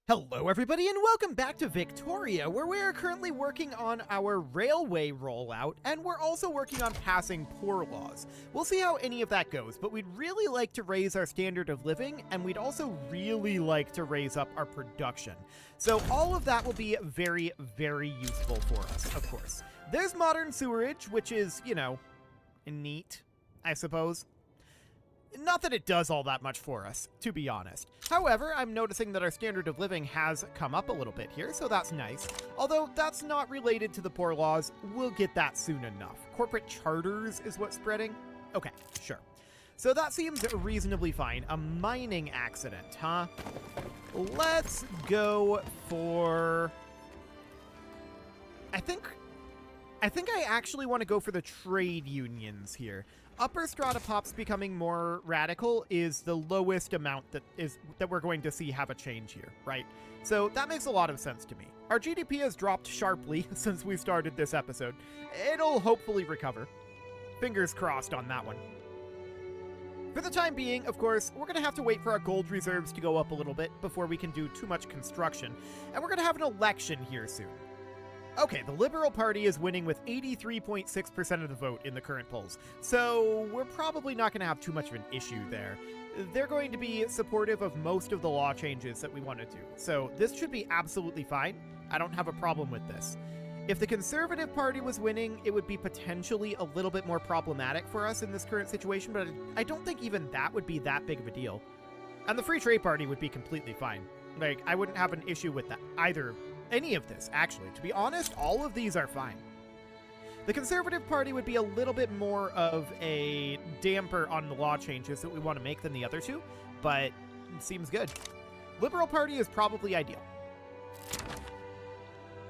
Hello everybody and welcome back to Victoria, where we are currently working on our railway rollout, and we're also working on passing poor laws. We'll see how any of that goes, but we'd really like to raise our standard of living, and we'd also really like to raise up our production. So all of that will be very, very useful for us, of course. There's modern sewerage, which is, neat, I suppose. Not that it does all that much for us, to be honest. However, I'm noticing that our standard of living has come up a little bit here, so that's nice. Although that's not related to the poor laws, we'll get that soon enough. Corporate charters is what's spreading? Okay, sure. So that seems reasonably fine. A mining accident, huh? Let's go for... I think I actually want to go for the trade unions here. Upper strata pops becoming more radical is the lowest amount that we're going to see have a change here, right? So that makes a lot of sense to me. Our GDP has dropped sharply since we started this episode. It'll hopefully recover. Fingers crossed on that one. For the time being, of course, we're going to have to wait for our gold reserves to go up a little bit before we can do too much construction, and we're going to have an election here soon. Okay, the Liberal Party is winning with 83.6% of the vote in the current polls, so we're probably not going to have too much of an issue there. They're going to be supportive of most of the law changes that we want to do, so this should be absolutely fine. I don't have a problem with this. If the Conservative Party was winning, it would be potentially a little bit more problematic for us in this current situation, but I don't think even that would be that big of a deal. And the Free Trade Party would be completely fine. Like, I wouldn't have an issue with that either. Any of this, actually. To be honest, all of these are fine. The Conservative Party would be a little bit more of a damper on the law changes that we want to make than the other two, but it seems good. Liberal Party is probably ideal.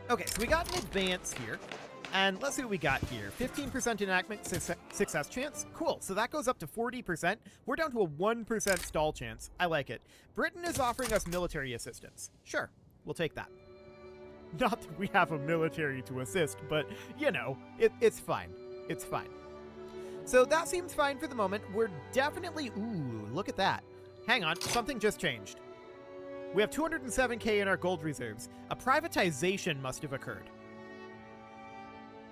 Okay, so we got an advance here, and let's see what we got here. 15% enactment success chance. Cool, so that goes up to 40%. We're down to a 1% stall chance. I like it. Britain is offering us military assistance. Sure, we'll take that. Not that we have a military to assist, but, it's fine. It's fine. So that seems fine for the moment. We're definitely... Ooh, look at that. Hang on, something just changed. We have 207k in our gold reserves. A privatization must have occurred.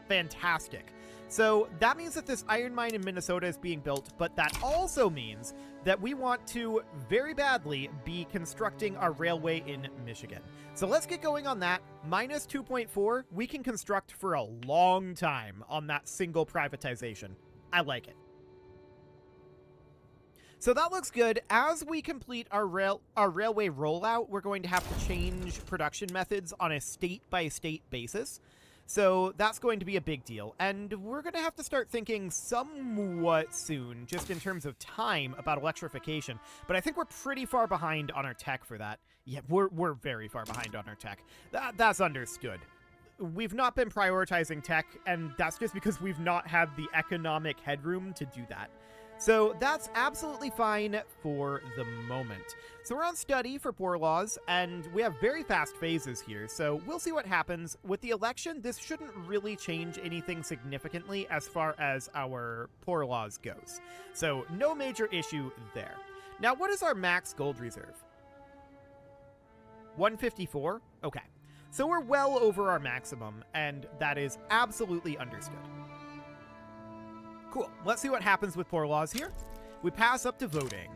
Fantastic. So that means that this iron mine in Minnesota is being built, but that also means that we want to very badly be constructing our railway in Michigan. So let's get going on that. Minus 2.4, we can construct for a long time on that single privatization. I like it. So that looks good. As we complete our railway rollout, we're going to have to change production methods on a state-by-state basis. So that's going to be a big deal, and we're going to have to start thinking somewhat soon, just in terms of time, about electrification. But I think we're pretty far behind on our tech for that. Yeah, we're very far behind on our tech. That's understood. We've not been prioritizing tech, and that's just because we've not had the economic headroom to do that. So that's absolutely fine for the moment. So we're on study for poor laws, and we have very fast phases here, so we'll see what happens. With the election, this shouldn't really change anything significantly as far as our poor laws goes. So no major issue there. Now, what is our max gold reserve? 154? Okay. So we're well over our maximum, and that is absolutely understood. Cool. Let's see what happens with poor laws here. We pass up to voting.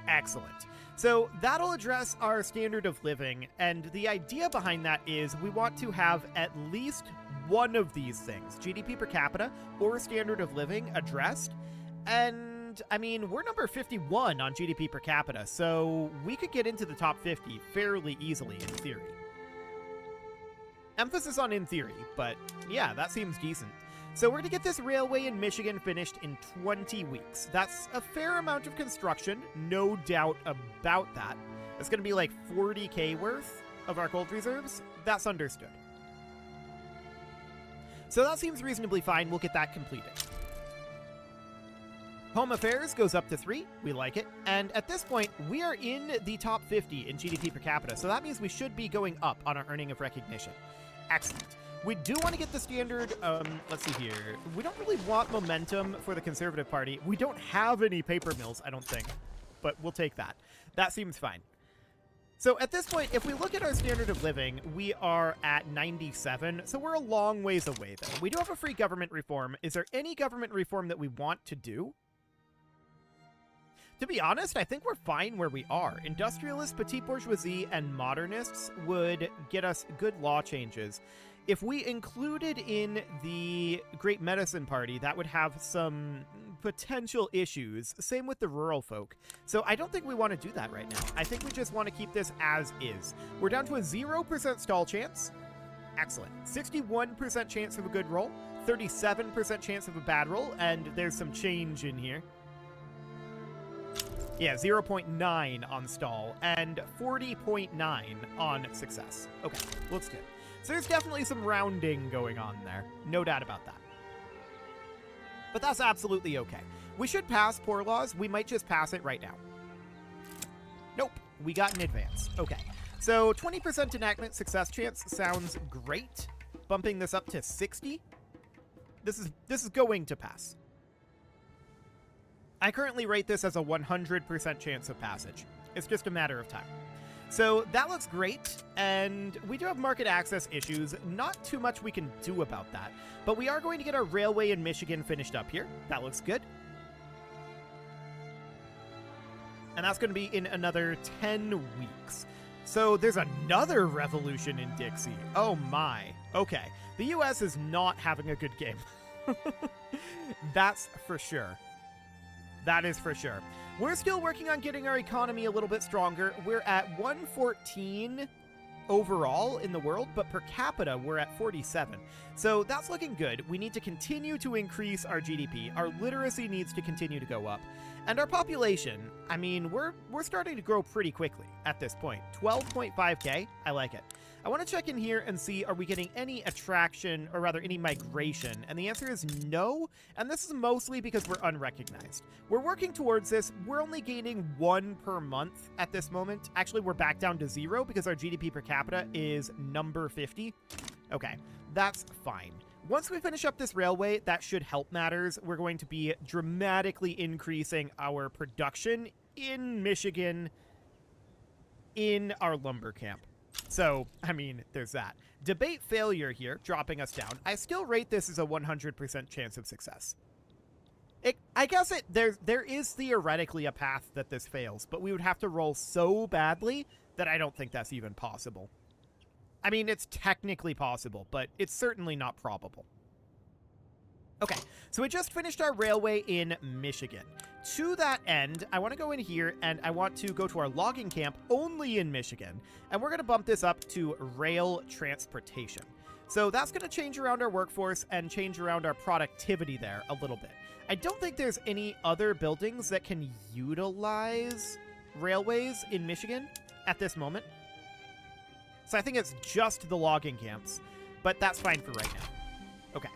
Excellent. So that'll address our standard of living, and the idea behind that is we want to have at least one of these things, GDP per capita or standard of living, addressed. And, I mean, we're number 51 on GDP per capita, so we could get into the top 50 fairly easily in theory. Emphasis on in theory, but yeah, that seems decent. So we're going to get this railway in Michigan finished in 20 weeks. That's a fair amount of construction, no doubt about that. It's going to be like 40k worth of our gold reserves. That's understood. So that seems reasonably fine. We'll get that completed. Home affairs goes up to 3. We like it. And at this point, we are in the top 50 in GDP per capita. So that means we should be going up on our earning of recognition. Excellent. We do want to get the standard, let's see here. We don't really want momentum for the Conservative Party. We don't have any paper mills, I don't think, but we'll take that. That seems fine. So at this point, if we look at our standard of living, we are at 97, so we're a long ways away, though. We do have a free government reform. Is there any government reform that we want to do? To be honest, I think we're fine where we are. Industrialists, petite bourgeoisie, and modernists would get us good law changes. If we included in the Great Medicine Party, that would have some potential issues. Same with the rural folk. So I don't think we want to do that right now. I think we just want to keep this as is. We're down to a 0% stall chance. Excellent. 61% chance of a good roll, 37% chance of a bad roll, and there's some change in here. Yeah, 0.9 on stall and 40.9 on success. Okay, looks good. So there's definitely some rounding going on there. No doubt about that. But that's absolutely okay. We should pass poor laws. We might just pass it right now. Nope. We got an advance. Okay. So 20% enactment success chance sounds great. Bumping this up to 60. This is going to pass. I currently rate this as a 100% chance of passage. It's just a matter of time. So that looks great, and we do have market access issues. Not too much we can do about that, but we are going to get our railway in Michigan finished up here. That looks good. And that's going to be in another 10 weeks. So there's another revolution in Dixie. Oh my. Okay. The US is not having a good game. That's for sure. That is for sure. We're still working on getting our economy a little bit stronger. We're at 114 overall in the world, but per capita, we're at 47. So that's looking good. We need to continue to increase our GDP. Our literacy needs to continue to go up. And our population, I mean, we're starting to grow pretty quickly at this point. 12.5K, I like it. I want to check in here and see, are we getting any attraction, or rather any migration? And the answer is no, and this is mostly because we're unrecognized. We're working towards this. We're only gaining 1 per month at this moment. Actually, we're back down to 0 because our GDP per capita is number 50. Okay, that's fine. Once we finish up this railway, that should help matters. We're going to be dramatically increasing our production in Michigan in our lumber camp. So, I mean, there's that. Debate failure here, dropping us down. I still rate this as a 100% chance of success. I guess there is theoretically a path that this fails, but we would have to roll so badly that I don't think that's even possible. I mean, it's technically possible, but it's certainly not probable. Okay, so we just finished our railway in Michigan. To that end, I want to go in here and I want to go to our logging camp only in Michigan, and we're going to bump this up to rail transportation. So that's going to change around our workforce and change around our productivity there a little bit. I don't think there's any other buildings that can utilize railways in Michigan at this moment. So I think it's just the logging camps, but that's fine for right now. Okay.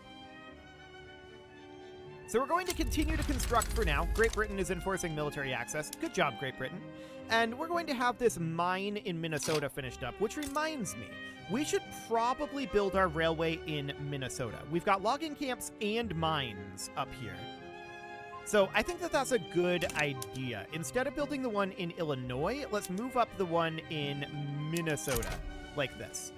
So we're going to continue to construct for now. Great Britain is enforcing military access. Good job, Great Britain. And we're going to have this mine in Minnesota finished up, which reminds me, we should probably build our railway in Minnesota. We've got logging camps and mines up here. So I think that that's a good idea. Instead of building the one in Illinois, let's move up the one in Minnesota, like this.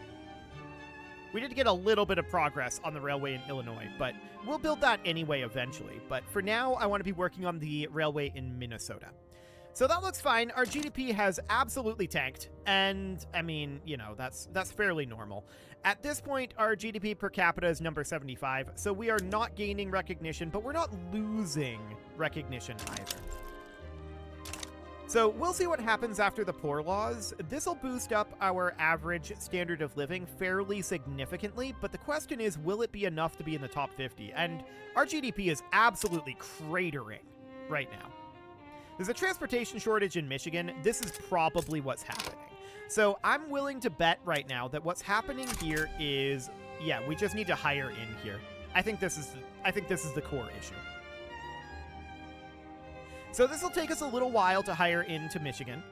We did get a little bit of progress on the railway in Illinois, but we'll build that anyway eventually. But for now, I want to be working on the railway in Minnesota. So that looks fine. Our GDP has absolutely tanked, and I mean, you know, that's fairly normal. At this point, our GDP per capita is number 75, so we are not gaining recognition, but we're not losing recognition either. So we'll see what happens after the poor laws. This will boost up our average standard of living fairly significantly, but the question is, will it be enough to be in the top 50? And our GDP is absolutely cratering right now. There's a transportation shortage in Michigan. This is probably what's happening. So I'm willing to bet right now that what's happening here is, yeah, we just need to hire in here. I think this is the core issue. So this will take us a little while to hire into Michigan.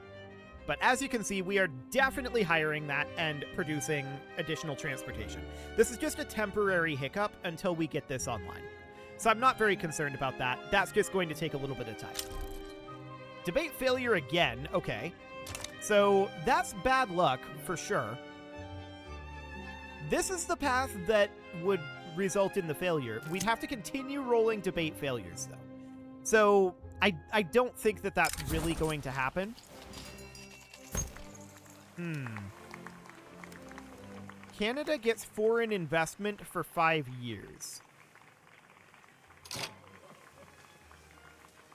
But as you can see, we are definitely hiring that and producing additional transportation. This is just a temporary hiccup until we get this online. So I'm not very concerned about that. That's just going to take a little bit of time. Debate failure again. Okay. So that's bad luck for sure. This is the path that would result in the failure. We'd have to continue rolling debate failures, though. So I don't think that that's really going to happen. Canada gets foreign investment for 5 years.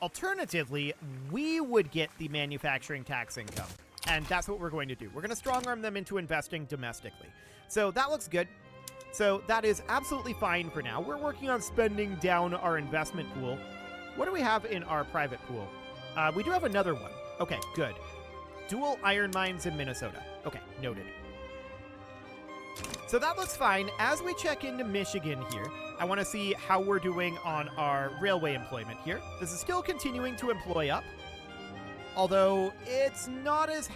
Alternatively, we would get the manufacturing tax income. And that's what we're going to do. We're going to strong-arm them into investing domestically. So that looks good. So that is absolutely fine for now. We're working on spending down our investment pool. What do we have in our private pool? We do have another one. Okay, good. Dual iron mines in Minnesota. Okay, noted. So that looks fine. As we check into Michigan here, I want to see how we're doing on our railway employment here. This is still continuing to employ up, although it's not as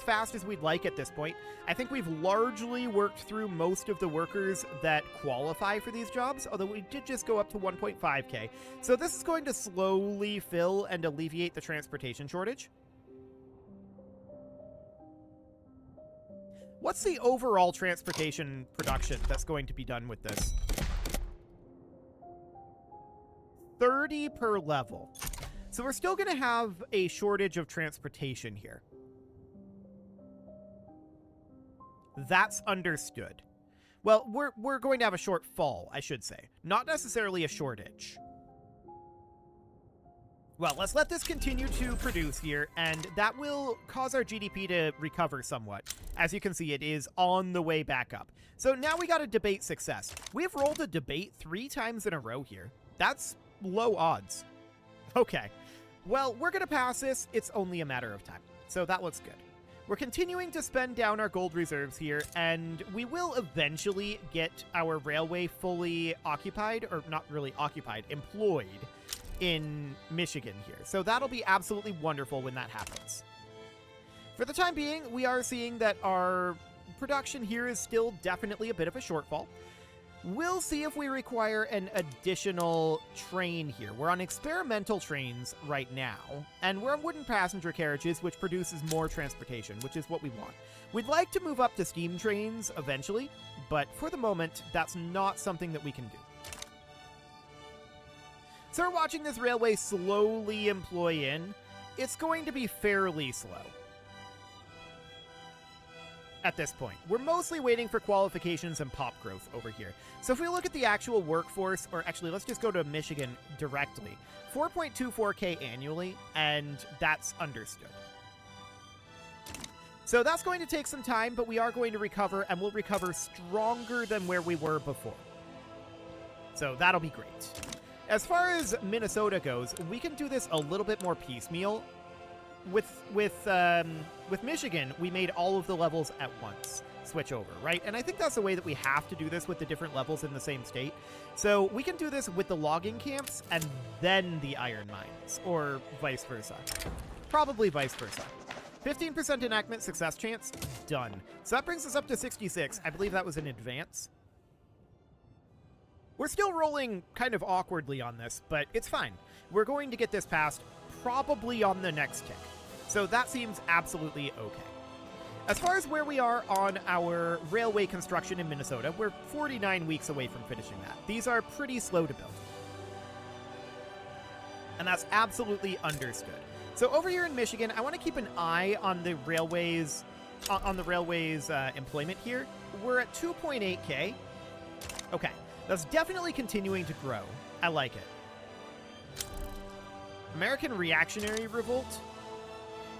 fast as we'd like at this point. I think we've largely worked through most of the workers that qualify for these jobs, although we did just go up to 1.5K. So this is going to slowly fill and alleviate the transportation shortage. What's the overall transportation production that's going to be done with this? 30 per level. So we're still going to have a shortage of transportation here. That's understood. Well, we're going to have a shortfall, I should say. Not necessarily a shortage. Well, let's let this continue to produce here, and that will cause our GDP to recover somewhat. As you can see, it is on the way back up. So now we got a debate success. We've rolled a debate 3 times in a row here. That's low odds. Okay. Well, we're going to pass this. It's only a matter of time. So that looks good. We're continuing to spend down our gold reserves here, and we will eventually get our railway fully occupied, or not really occupied, employed in Michigan here. So that'll be absolutely wonderful when that happens. For the time being, we are seeing that our production here is still definitely a bit of a shortfall. We'll see if we require an additional train here. We're on experimental trains right now, and we're on wooden passenger carriages, which produces more transportation, which is what we want. We'd like to move up to steam trains eventually, but for the moment, that's not something that we can do. So we're watching this railway slowly employ in. It's going to be fairly slow at this point. We're mostly waiting for qualifications and pop growth over here. So if we look at the actual workforce, or actually let's just go to Michigan directly, 4.24K annually, and that's understood. So that's going to take some time, but we are going to recover, and we'll recover stronger than where we were before. So that'll be great. As far as Minnesota goes, we can do this a little bit more piecemeal. With Michigan, we made all of the levels at once switch over, right? And I think that's the way that we have to do this with the different levels in the same state. So we can do this with the logging camps and then the iron mines, or vice versa. Probably vice versa. 15% enactment success chance, done. So that brings us up to 66. I believe that was in advance. We're still rolling kind of awkwardly on this, but it's fine. We're going to get this passed probably on the next tick. So that seems absolutely okay. As far as where we are on our railway construction in Minnesota, we're 49 weeks away from finishing that. These are pretty slow to build. And that's absolutely understood. So over here in Michigan, I want to keep an eye on the railways, employment here. We're at 2.8K. Okay. That's definitely continuing to grow. I like it. American Reactionary Revolt?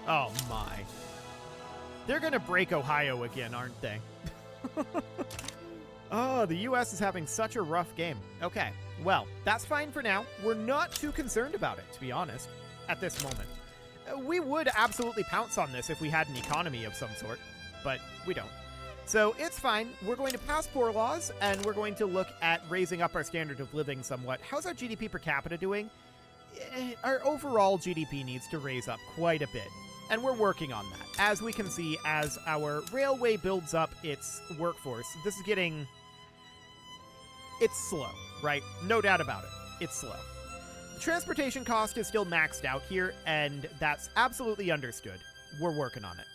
Oh my. They're gonna break Ohio again, aren't they? Oh, the US is having such a rough game. Okay, well, that's fine for now. We're not too concerned about it, to be honest, at this moment. We would absolutely pounce on this if we had an economy of some sort, but we don't. So it's fine. We're going to pass poor laws, and we're going to look at raising up our standard of living somewhat. How's our GDP per capita doing? Our overall GDP needs to raise up quite a bit, and we're working on that. As we can see, as our railway builds up its workforce, this is getting... It's slow, right? No doubt about it. It's slow. The transportation cost is still maxed out here, and that's absolutely understood. We're working on it.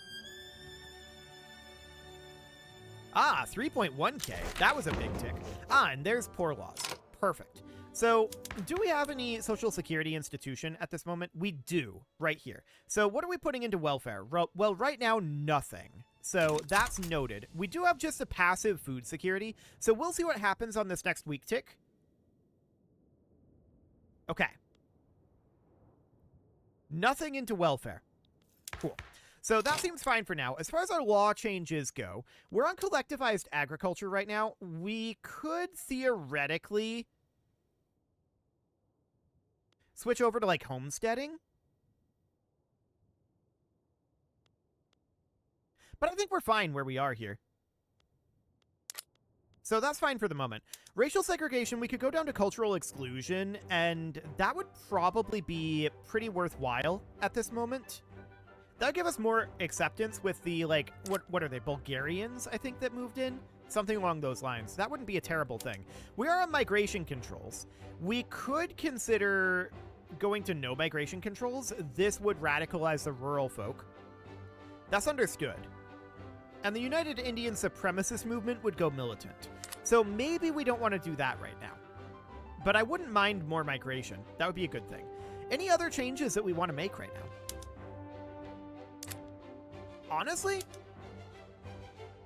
Ah, 3.1K. That was a big tick. Ah, and there's poor laws. Perfect. So, do we have any social security institution at this moment? We do, right here. So, what are we putting into welfare? Well, right now, nothing. So, that's noted. We do have just a passive food security, so we'll see what happens on this next week tick. Okay. Nothing into welfare. Cool. So that seems fine for now. As far as our law changes go, we're on collectivized agriculture right now. We could theoretically switch over to, like, homesteading. But I think we're fine where we are here. So that's fine for the moment. Racial segregation, we could go down to cultural exclusion, and that would probably be pretty worthwhile at this moment. That would give us more acceptance with the, like, what are they, Bulgarians, I think, that moved in? Something along those lines. That wouldn't be a terrible thing. We are on migration controls. We could consider going to no migration controls. This would radicalize the rural folk. That's understood. And the United Indian Supremacist Movement would go militant. So maybe we don't want to do that right now. But I wouldn't mind more migration. That would be a good thing. Any other changes that we want to make right now? Honestly,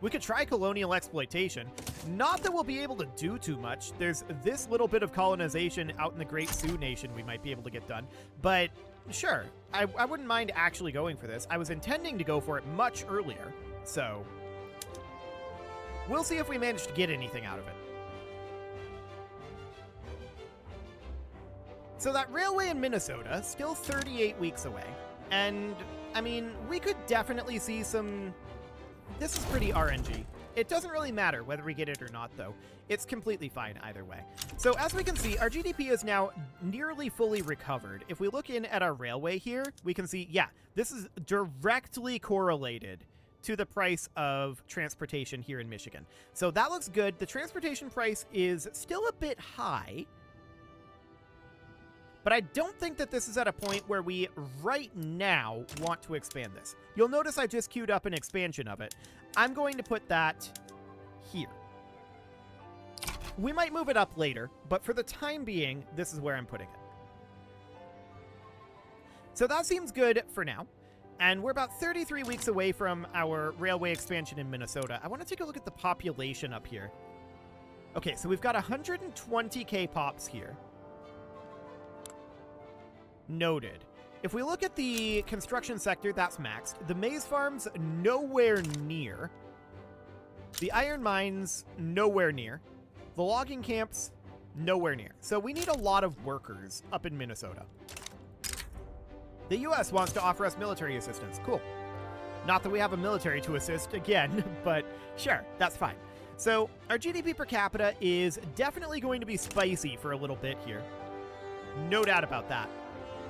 we could try colonial exploitation. Not that we'll be able to do too much. There's this little bit of colonization out in the Great Sioux Nation we might be able to get done. But sure, I wouldn't mind actually going for this. I was intending to go for it much earlier. So we'll see if we manage to get anything out of it. So that railway in Minnesota, still 38 weeks away. And, I mean, we could definitely see some... This is pretty RNG. It doesn't really matter whether we get it or not, though. It's completely fine either way. So as we can see, our GDP is now nearly fully recovered. If we look in at our railway here, we can see, yeah, this is directly correlated to the price of transportation here in Michigan. So that looks good. The transportation price is still a bit high, but I don't think that this is at a point where we right now want to expand this. You'll notice I just queued up an expansion of it. I'm going to put that here. We might move it up later, but for the time being, this is where I'm putting it. So that seems good for now. And we're about 33 weeks away from our railway expansion in Minnesota. I want to take a look at the population up here. Okay, so we've got 120k pops here. Noted. If we look at the construction sector, that's maxed. The maize farms, nowhere near. The iron mines, nowhere near. The logging camps, nowhere near. So we need a lot of workers up in Minnesota. The U.S. wants to offer us military assistance. Cool. Not that we have a military to assist again, but sure, that's fine. So our GDP per capita is definitely going to be spicy for a little bit here. No doubt about that.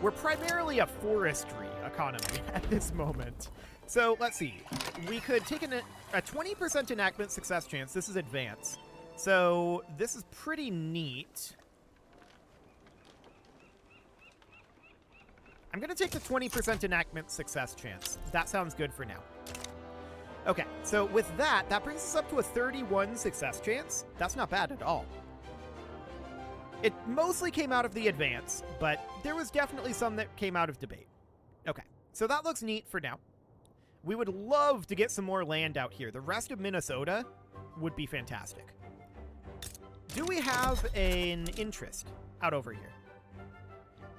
We're primarily a forestry economy at this moment. So let's see. We could take a 20% enactment success chance. This is advanced. So this is pretty neat. I'm going to take the 20% enactment success chance. That sounds good for now. Okay, so with that, that brings us up to a 31 success chance. That's not bad at all. It mostly came out of the advance, but there was definitely some that came out of debate. Okay, so that looks neat for now. We would love to get some more land out here. The rest of Minnesota would be fantastic. Do we have an interest out over here?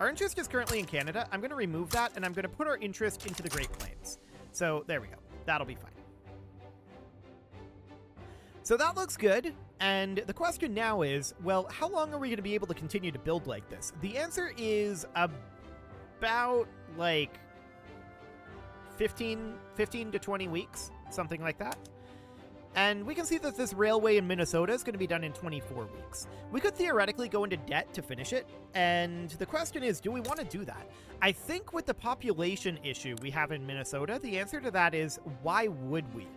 Our interest is currently in Canada. I'm going to remove that, and I'm going to put our interest into the Great Plains. So there we go. That'll be fine. So that looks good. And the question now is, well, how long are we going to be able to continue to build like this? The answer is about, like, 15 to 20 weeks, something like that. And we can see that this railway in Minnesota is going to be done in 24 weeks. We could theoretically go into debt to finish it, and the question is, do we want to do that? I think with the population issue we have in Minnesota, the answer to that is, why would we?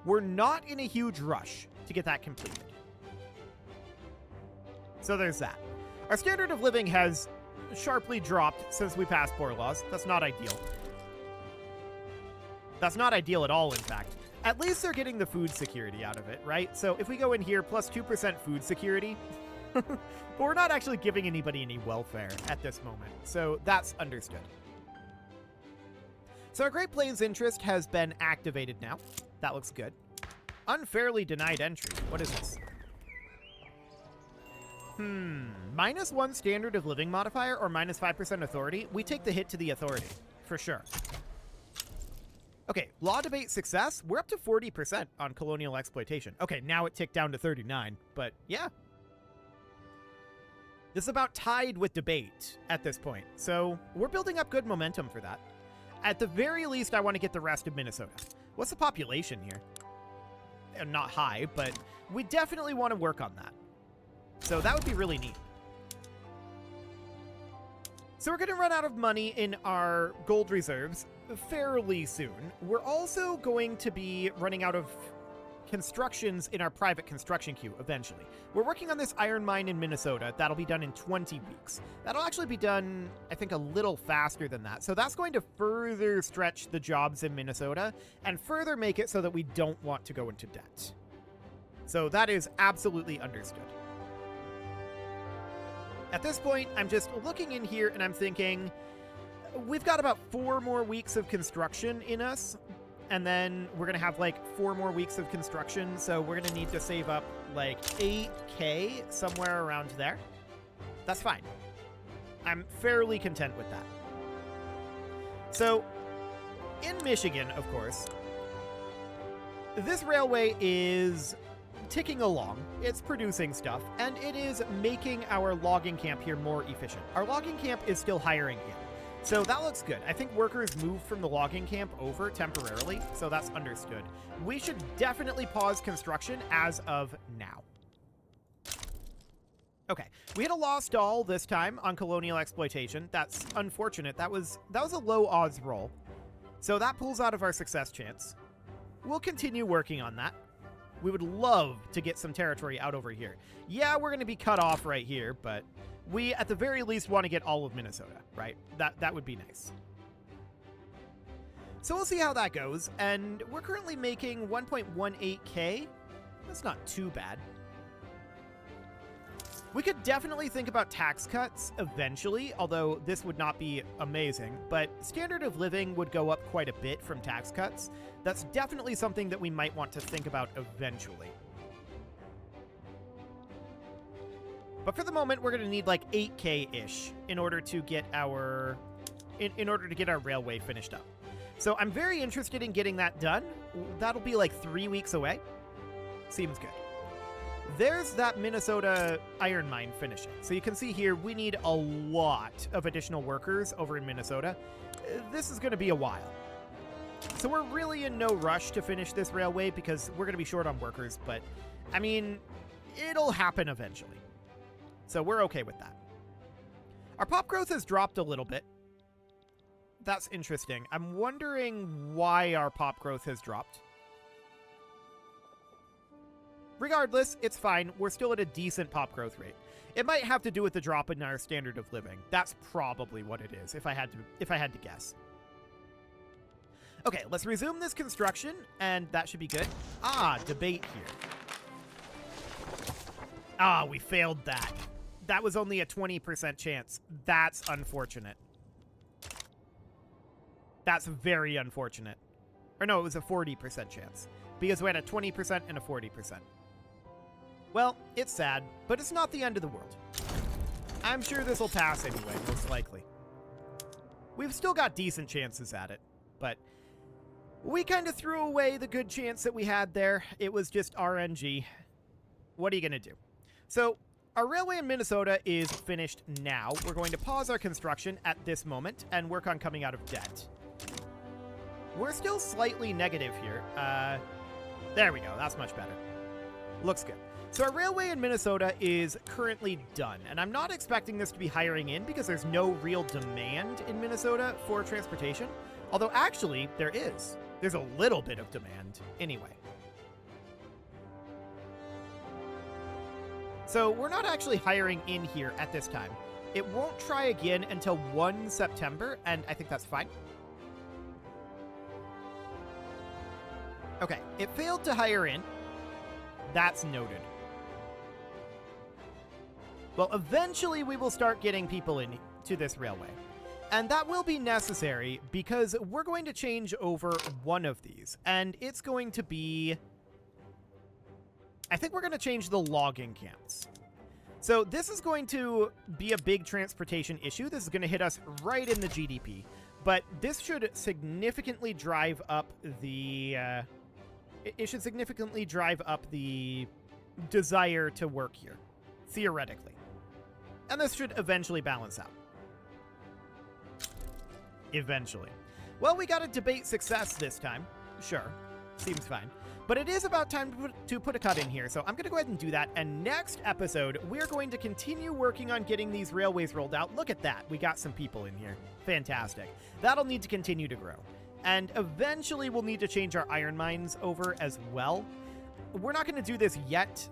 We're not in a huge rush to get that completed. So there's that. Our standard of living has sharply dropped since we passed poor laws. That's not ideal. That's not ideal at all, in fact. At least they're getting the food security out of it, right? So if we go in here, plus 2% food security, but we're not actually giving anybody any welfare at this moment, so that's understood. So our Great Plains interest has been activated now. That looks good. Unfairly denied entry. What is this? -1 standard of living modifier or -5% authority. We take the hit to the authority, for sure. Okay, law debate success. We're up to 40% on colonial exploitation. Okay, now it ticked down to 39, but yeah. This is about tied with debate at this point, so we're building up good momentum for that. At the very least, I want to get the rest of Minnesota. What's the population here? Not high, but we definitely want to work on that. So that would be really neat. So we're going to run out of money in our gold reserves fairly soon. We're also going to be running out of constructions in our private construction queue eventually. We're working on this iron mine in Minnesota. That'll be done in 20 weeks. That'll actually be done, I think, a little faster than that. So that's going to further stretch the jobs in Minnesota and further make it so that we don't want to go into debt. So that is absolutely understood. At this point, I'm just looking in here and I'm thinking, we've got about 4 more weeks of construction in us, and then we're going to have like 4 more weeks of construction, so we're going to need to save up like 8K, somewhere around there. That's fine. I'm fairly content with that. So, in Michigan, of course, this railway is ticking along, it's producing stuff, and it is making our logging camp here more efficient. Our logging camp is still hiring in, so that looks good. I think workers moved from the logging camp over temporarily, so that's understood. We should definitely pause construction as of now. Okay, we had a lost all this time on colonial exploitation. That's unfortunate. That was a low odds roll, so that pulls out of our success chance. We'll continue working on that. We would love to get some territory out over here. Yeah, we're going to be cut off right here, but we, at the very least, want to get all of Minnesota, right? That would be nice. So we'll see how that goes, and we're currently making 1.18K. That's not too bad. We could definitely think about tax cuts eventually, although this would not be amazing, but standard of living would go up quite a bit from tax cuts. That's definitely something that we might want to think about eventually. But for the moment, we're going to need like 8K-ish in order to get our railway finished up. So I'm very interested in getting that done. That'll be like 3 weeks away. Seems good. There's that Minnesota iron mine finishing. So you can see here, we need a lot of additional workers over in Minnesota. This is going to be a while. So we're really in no rush to finish this railway because we're going to be short on workers, but I mean, it'll happen eventually. So we're okay with that. Our pop growth has dropped a little bit. That's interesting. I'm wondering why our pop growth has dropped. Regardless, it's fine. We're still at a decent pop growth rate. It might have to do with the drop in our standard of living. That's probably what it is, if I had to guess. Okay, let's resume this construction, and that should be good. Debate here. We failed that. That was only a 20% chance. That's unfortunate. That's very unfortunate. Or no, it was a 40% chance, because we had a 20% and a 40%. Well, it's sad, but it's not the end of the world. I'm sure this will pass anyway, most likely. We've still got decent chances at it, but we kind of threw away the good chance that we had there. It was just RNG. What are you going to do? So, our railway in Minnesota is finished now. We're going to pause our construction at this moment and work on coming out of debt. We're still slightly negative here. There we go. That's much better. Looks good. So our railway in Minnesota is currently done, and I'm not expecting this to be hiring in because there's no real demand in Minnesota for transportation, although actually there is. There's a little bit of demand anyway. So we're not actually hiring in here at this time. It won't try again until 1 September, and I think that's fine. Okay, it failed to hire in. That's noted. Well, eventually we will start getting people in to this railway. And that will be necessary because we're going to change over one of these. And it's going to be... I think we're going to change the logging camps. So this is going to be a big transportation issue. This is going to hit us right in the GDP. But this should significantly drive up the... it should significantly drive up the desire to work here, theoretically. And this should eventually balance out. Eventually. Well, we got a debate success this time. Sure. Seems fine. But it is about time to put a cut in here, so I'm going to go ahead and do that. And next episode, we're going to continue working on getting these railways rolled out. Look at that. We got some people in here. Fantastic. That'll need to continue to grow. And eventually, we'll need to change our iron mines over as well. We're not going to do this yet.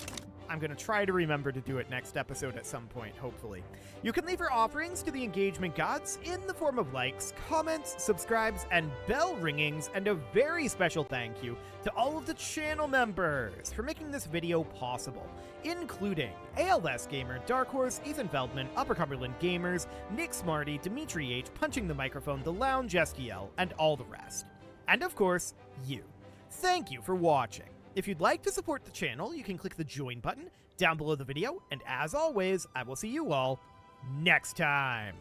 I'm going to try to remember to do it next episode at some point, hopefully. You can leave your offerings to the engagement gods in the form of likes, comments, subscribes, and bell ringings, and a very special thank you to all of the channel members for making this video possible, including ALS Gamer, Dark Horse, Ethan Feldman, Upper Cumberland Gamers, Nick Smarty, Dimitri H, Punching the Microphone, The Lounge SDL, and all the rest. And of course, you. Thank you for watching. If you'd like to support the channel, you can click the join button down below the video, and as always, I will see you all next time.